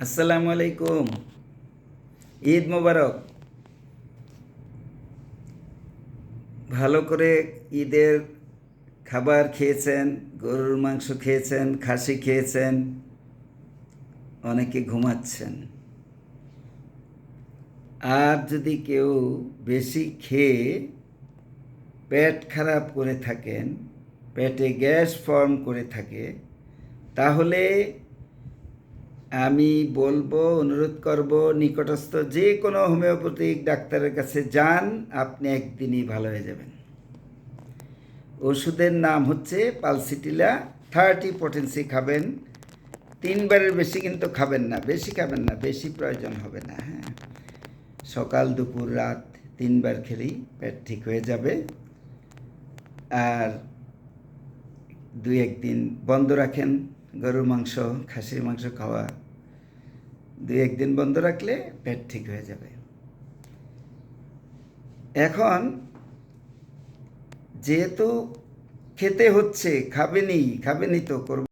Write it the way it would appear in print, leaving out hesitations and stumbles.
আসসালামু আলাইকুম। ঈদ মোবারক। ভালো করে ঈদের খাবার খেয়েছেন, গরুর মাংস খেয়েছেন, খাসি খেয়েছেন, অনেকে ঘুমাচ্ছেন। আর যদি কেউ বেশি খেয়ে পেট খারাপ করে থাকেন, পেটে গ্যাস ফর্ম করে থাকে, তাহলে আমি বলবো, অনুরোধ করব, নিকটস্থ যে কোনো হোমিওপ্যাথিক ডাক্তারের কাছে যান, আপনি একদিনই ভালো হয়ে যাবেন। ওষুধের নাম হচ্ছে পালসিটিলা 30 পটেন্সি খাবেন। 3বারের বেশি কিন্তু খাবেন না, বেশি খাবেন না, বেশি প্রয়োজন হবে না। হ্যাঁ, সকাল দুপুর রাত 3বার খেলেই পেট ঠিক হয়ে যাবে। আর 2-1 দিন বন্ধ রাখেন গরুর মাংস, খাসির মাংস খাওয়া। 2-1 দিন বন্ধ রাখলে পেট ঠিক হয়ে যাবে। এখন যেহেতু খেতে হচ্ছে, খাবেনই তো, করব